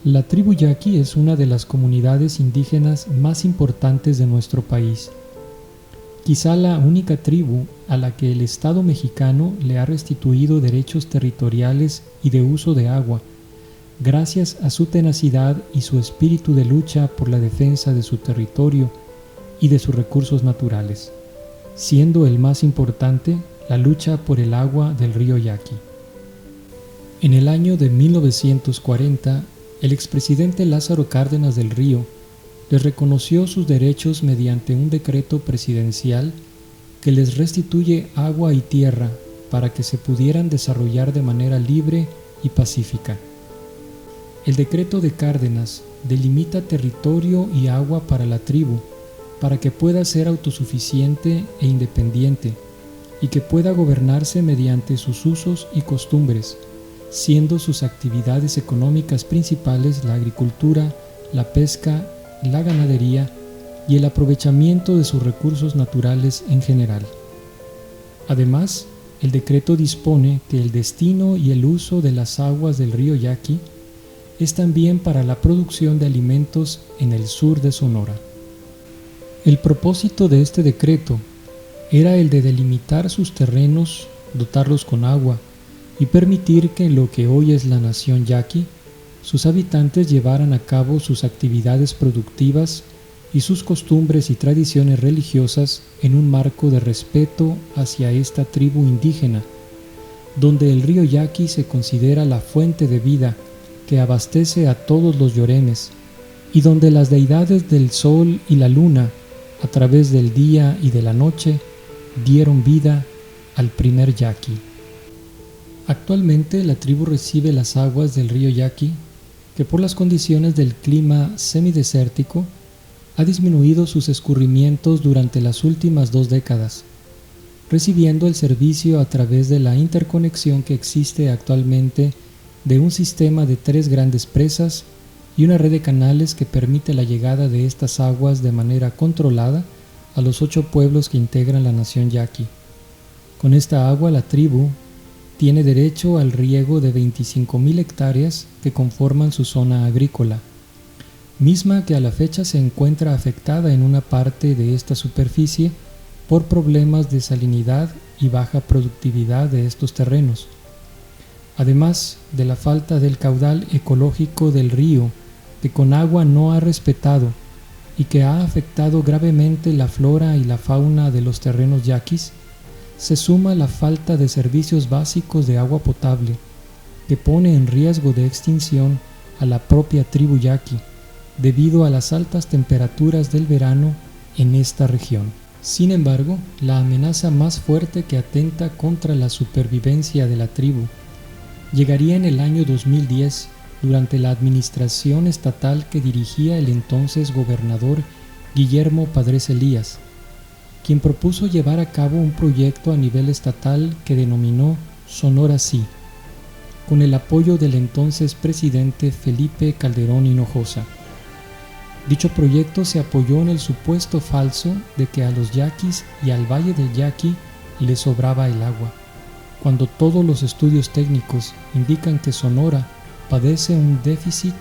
La tribu yaqui es una de las comunidades indígenas más importantes de nuestro país. Quizá la única tribu a la que el Estado mexicano le ha restituido derechos territoriales y de uso de agua, gracias a su tenacidad y su espíritu de lucha por la defensa de su territorio y de sus recursos naturales, siendo el más importante la lucha por el agua del río Yaqui. En el año de 1940, el expresidente Lázaro Cárdenas del Río les reconoció sus derechos mediante un decreto presidencial que les restituye agua y tierra para que se pudieran desarrollar de manera libre y pacífica. El decreto de Cárdenas delimita territorio y agua para la tribu para que pueda ser autosuficiente e independiente y que pueda gobernarse mediante sus usos y costumbres, siendo sus actividades económicas principales la agricultura, la pesca, la ganadería y el aprovechamiento de sus recursos naturales en general. Además, el decreto dispone que el destino y el uso de las aguas del río Yaqui es también para la producción de alimentos en el sur de Sonora. El propósito de este decreto era el de delimitar sus terrenos, dotarlos con agua y permitir que en lo que hoy es la nación yaqui, sus habitantes llevaran a cabo sus actividades productivas y sus costumbres y tradiciones religiosas en un marco de respeto hacia esta tribu indígena, donde el río Yaqui se considera la fuente de vida que abastece a todos los lloremes, y donde las deidades del sol y la luna, a través del día y de la noche, dieron vida al primer yaqui. Actualmente la tribu recibe las aguas del río Yaqui, que por las condiciones del clima semidesértico ha disminuido sus escurrimientos durante las últimas 2 décadas, recibiendo el servicio a través de la interconexión que existe actualmente de un sistema de 3 grandes presas y una red de canales que permite la llegada de estas aguas de manera controlada a los 8 pueblos que integran la nación yaqui. Con esta agua la tribu tiene derecho al riego de 25,000 hectáreas que conforman su zona agrícola, misma que a la fecha se encuentra afectada en una parte de esta superficie por problemas de salinidad y baja productividad de estos terrenos, además de la falta del caudal ecológico del río que con agua no ha respetado y que ha afectado gravemente la flora y la fauna de los terrenos yaquis. Se suma la falta de servicios básicos de agua potable, que pone en riesgo de extinción a la propia tribu yaqui, debido a las altas temperaturas del verano en esta región. Sin embargo, la amenaza más fuerte que atenta contra la supervivencia de la tribu llegaría en el año 2010, durante la administración estatal que dirigía el entonces gobernador Guillermo Padres Elías, quien propuso llevar a cabo un proyecto a nivel estatal que denominó Sonora Sí, con el apoyo del entonces presidente Felipe Calderón Hinojosa. Dicho proyecto se apoyó en el supuesto falso de que a los yaquis y al Valle del Yaqui les sobraba el agua, cuando todos los estudios técnicos indican que Sonora padece un déficit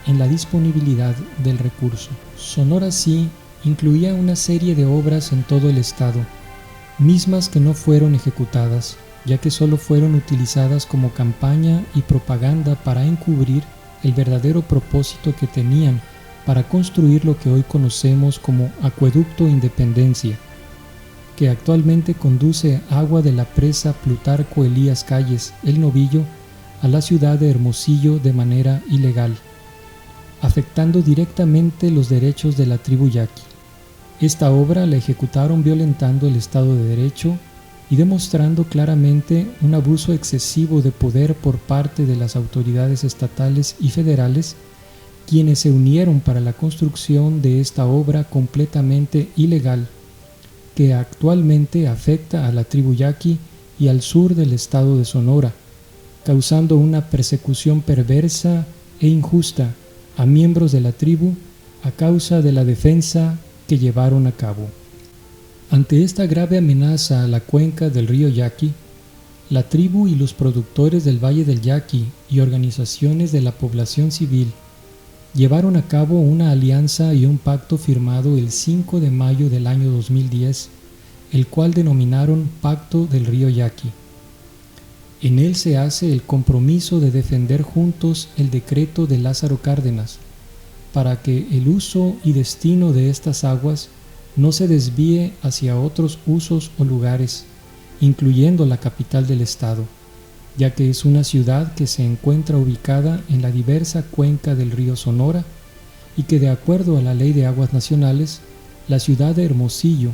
en la disponibilidad del recurso. Sonora Sí incluía una serie de obras en todo el estado, mismas que no fueron ejecutadas, ya que solo fueron utilizadas como campaña y propaganda para encubrir el verdadero propósito que tenían para construir lo que hoy conocemos como Acueducto Independencia, que actualmente conduce agua de la presa Plutarco Elías Calles, El Novillo, a la ciudad de Hermosillo de manera ilegal, afectando directamente los derechos de la tribu yaqui. Esta obra la ejecutaron violentando el Estado de Derecho y demostrando claramente un abuso excesivo de poder por parte de las autoridades estatales y federales, quienes se unieron para la construcción de esta obra completamente ilegal, que actualmente afecta a la tribu yaqui y al sur del estado de Sonora, causando una persecución perversa e injusta a miembros de la tribu a causa de la defensa que llevaron a cabo. Ante esta grave amenaza a la cuenca del río Yaqui, la tribu y los productores del Valle del Yaqui y organizaciones de la población civil llevaron a cabo una alianza y un pacto firmado el 5 de mayo del año 2010, el cual denominaron Pacto del Río Yaqui. En él se hace el compromiso de defender juntos el decreto de Lázaro Cárdenas, para que el uso y destino de estas aguas no se desvíe hacia otros usos o lugares, incluyendo la capital del estado, ya que es una ciudad que se encuentra ubicada en la diversa cuenca del río Sonora y que, de acuerdo a la Ley de Aguas Nacionales, la ciudad de Hermosillo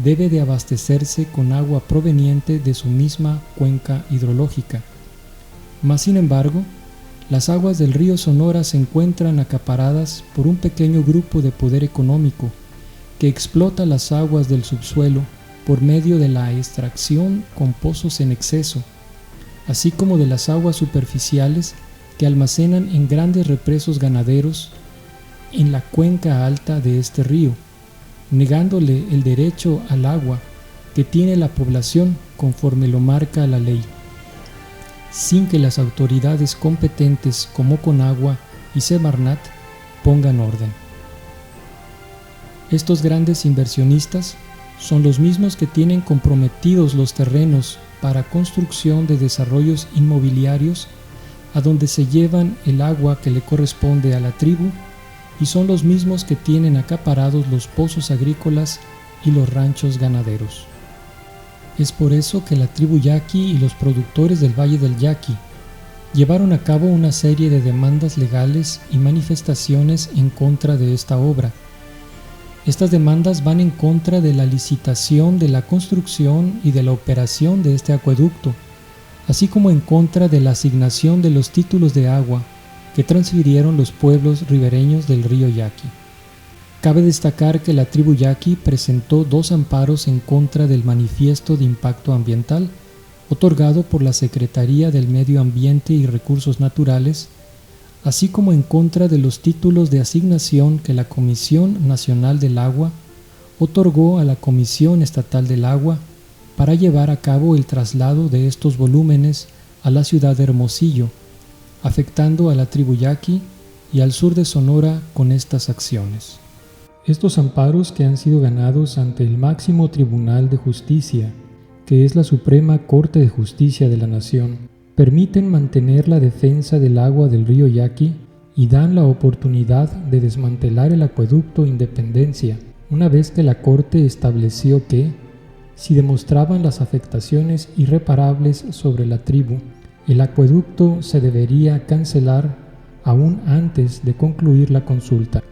debe de abastecerse con agua proveniente de su misma cuenca hidrológica. Mas, sin embargo, las aguas del río Sonora se encuentran acaparadas por un pequeño grupo de poder económico que explota las aguas del subsuelo por medio de la extracción con pozos en exceso, así como de las aguas superficiales que almacenan en grandes represos ganaderos en la cuenca alta de este río, negándole el derecho al agua que tiene la población conforme lo marca la ley, sin que las autoridades competentes como Conagua y Semarnat pongan orden. Estos grandes inversionistas son los mismos que tienen comprometidos los terrenos para construcción de desarrollos inmobiliarios a donde se llevan el agua que le corresponde a la tribu, y son los mismos que tienen acaparados los pozos agrícolas y los ranchos ganaderos. Es por eso que la tribu Yaqui y los productores del Valle del Yaqui llevaron a cabo una serie de demandas legales y manifestaciones en contra de esta obra. Estas demandas van en contra de la licitación de la construcción y de la operación de este acueducto, así como en contra de la asignación de los títulos de agua que transfirieron los pueblos ribereños del río Yaqui. Cabe destacar que la tribu Yaqui presentó 2 amparos en contra del Manifiesto de Impacto Ambiental, otorgado por la Secretaría del Medio Ambiente y Recursos Naturales, así como en contra de los títulos de asignación que la Comisión Nacional del Agua otorgó a la Comisión Estatal del Agua para llevar a cabo el traslado de estos volúmenes a la ciudad de Hermosillo, afectando a la tribu Yaqui y al sur de Sonora con estas acciones. Estos amparos, que han sido ganados ante el máximo Tribunal de Justicia, que es la Suprema Corte de Justicia de la Nación, permiten mantener la defensa del agua del río Yaqui y dan la oportunidad de desmantelar el acueducto Independencia, una vez que la Corte estableció que, si demostraban las afectaciones irreparables sobre la tribu, el acueducto se debería cancelar aún antes de concluir la consulta.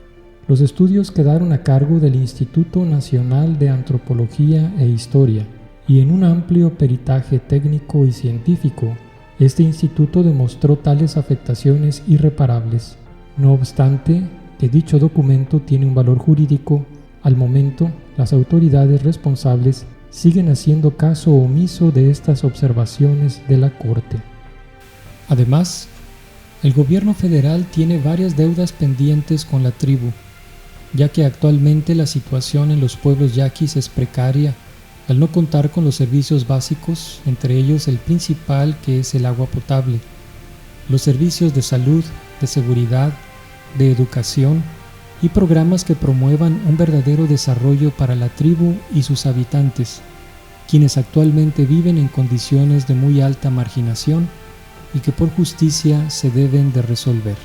Los estudios quedaron a cargo del Instituto Nacional de Antropología e Historia, y en un amplio peritaje técnico y científico, este instituto demostró tales afectaciones irreparables. No obstante que dicho documento tiene un valor jurídico, al momento las autoridades responsables siguen haciendo caso omiso de estas observaciones de la Corte. Además, el gobierno federal tiene varias deudas pendientes con la tribu, ya que actualmente la situación en los pueblos yaquis es precaria al no contar con los servicios básicos, entre ellos el principal, que es el agua potable, los servicios de salud, de seguridad, de educación y programas que promuevan un verdadero desarrollo para la tribu y sus habitantes, quienes actualmente viven en condiciones de muy alta marginación y que por justicia se deben de resolver.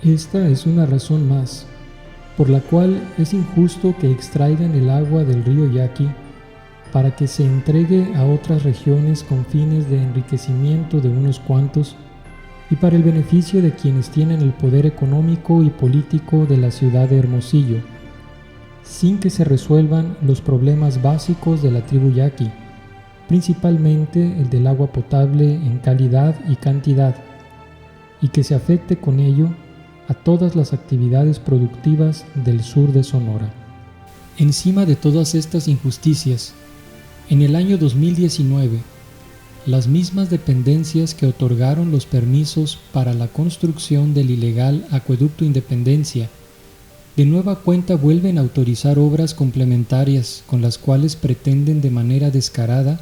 Esta es una razón más por la cual es injusto que extraigan el agua del río Yaqui para que se entregue a otras regiones con fines de enriquecimiento de unos cuantos y para el beneficio de quienes tienen el poder económico y político de la ciudad de Hermosillo, sin que se resuelvan los problemas básicos de la tribu Yaqui, principalmente el del agua potable en calidad y cantidad, y que se afecte con ello a todas las actividades productivas del sur de Sonora. Encima de todas estas injusticias, en el año 2019, las mismas dependencias que otorgaron los permisos para la construcción del ilegal acueducto Independencia, de nueva cuenta vuelven a autorizar obras complementarias con las cuales pretenden de manera descarada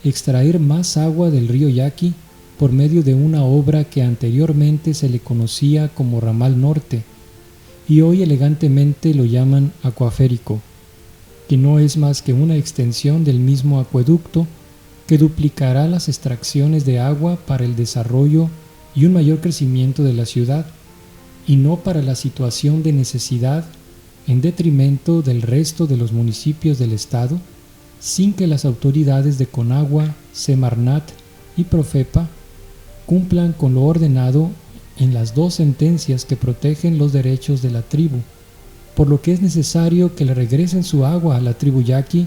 extraer más agua del río Yaqui por medio de una obra que anteriormente se le conocía como Ramal Norte y hoy elegantemente lo llaman acuaférico, que no es más que una extensión del mismo acueducto que duplicará las extracciones de agua para el desarrollo y un mayor crecimiento de la ciudad, y no para la situación de necesidad en detrimento del resto de los municipios del estado, sin que las autoridades de Conagua, Semarnat y Profepa cumplan con lo ordenado en las dos sentencias que protegen los derechos de la tribu, por lo que es necesario que le regresen su agua a la tribu yaqui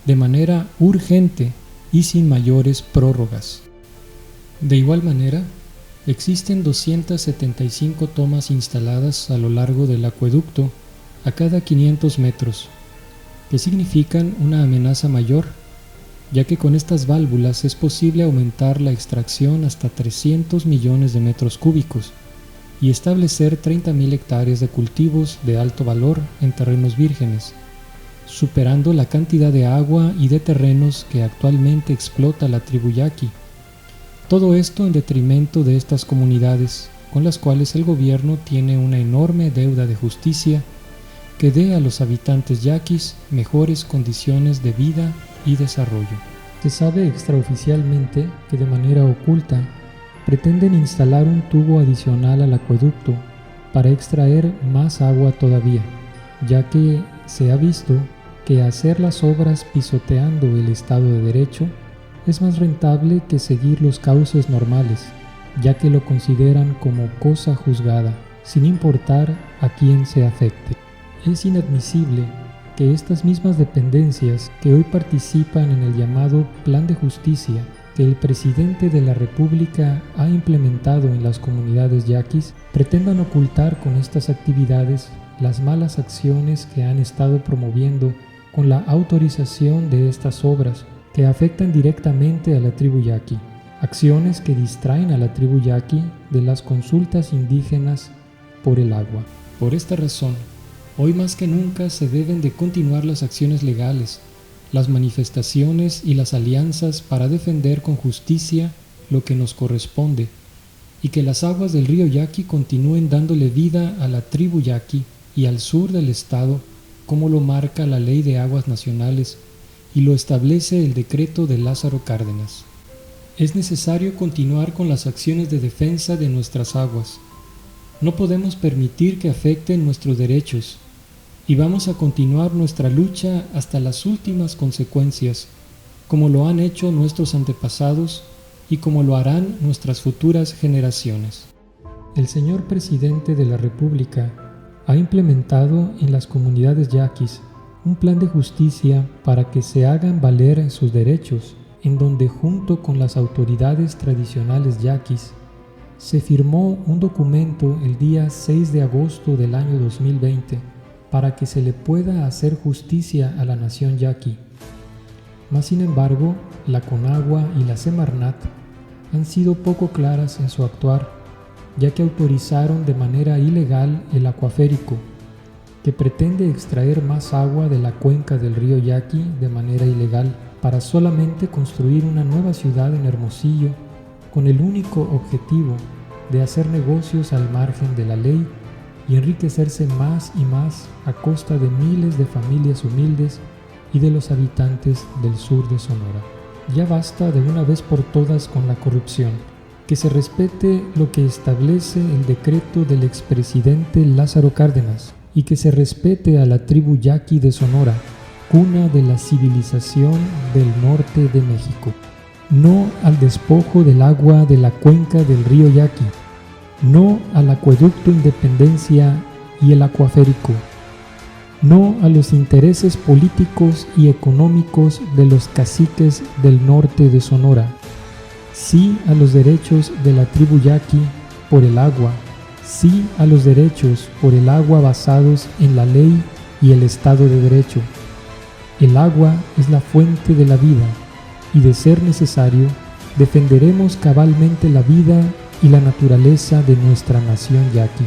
de manera urgente y sin mayores prórrogas. De igual manera, existen 275 tomas instaladas a lo largo del acueducto a cada 500 metros, que significan una amenaza mayor, ya que con estas válvulas es posible aumentar la extracción hasta 300 millones de metros cúbicos y establecer 30.000 hectáreas de cultivos de alto valor en terrenos vírgenes, superando la cantidad de agua y de terrenos que actualmente explota la tribu yaqui. Todo esto en detrimento de estas comunidades, con las cuales el gobierno tiene una enorme deuda de justicia que dé a los habitantes yaquis mejores condiciones de vida y desarrollo. Se sabe extraoficialmente que de manera oculta pretenden instalar un tubo adicional al acueducto para extraer más agua todavía, ya que se ha visto que hacer las obras pisoteando el Estado de Derecho es más rentable que seguir los cauces normales, ya que lo consideran como cosa juzgada, sin importar a quién se afecte. Es inadmisible que estas mismas dependencias que hoy participan en el llamado Plan de Justicia que el presidente de la República ha implementado en las comunidades yaquis pretendan ocultar con estas actividades las malas acciones que han estado promoviendo con la autorización de estas obras que afectan directamente a la tribu yaqui, acciones que distraen a la tribu yaqui de las consultas indígenas por el agua. Por esta razón, hoy más que nunca se deben de continuar las acciones legales, las manifestaciones y las alianzas para defender con justicia lo que nos corresponde y que las aguas del río Yaqui continúen dándole vida a la tribu yaqui y al sur del estado como lo marca la Ley de Aguas Nacionales y lo establece el decreto de Lázaro Cárdenas. Es necesario continuar con las acciones de defensa de nuestras aguas. No podemos permitir que afecten nuestros derechos y vamos a continuar nuestra lucha hasta las últimas consecuencias, como lo han hecho nuestros antepasados y como lo harán nuestras futuras generaciones. El señor presidente de la República ha implementado en las comunidades yaquis un plan de justicia para que se hagan valer sus derechos, en donde junto con las autoridades tradicionales yaquis se firmó un documento el día 6 de agosto del año 2020 para que se le pueda hacer justicia a la nación yaqui. Mas sin embargo, la Conagua y la Semarnat han sido poco claras en su actuar, ya que autorizaron de manera ilegal el acuaférico, que pretende extraer más agua de la cuenca del río Yaqui de manera ilegal para solamente construir una nueva ciudad en Hermosillo con el único objetivo de hacer negocios al margen de la ley y enriquecerse más y más a costa de miles de familias humildes y de los habitantes del sur de Sonora. Ya basta de una vez por todas con la corrupción, que se respete lo que establece el decreto del expresidente Lázaro Cárdenas y que se respete a la tribu yaqui de Sonora, cuna de la civilización del norte de México. No al despojo del agua de la cuenca del río Yaqui, no al acueducto Independencia y el acuaférico, no a los intereses políticos y económicos de los caciques del norte de Sonora, sí a los derechos de la tribu yaqui por el agua, sí a los derechos por el agua basados en la ley y el Estado de Derecho. El agua es la fuente de la vida y, de ser necesario, defenderemos cabalmente la vida y la naturaleza de nuestra nación yaqui.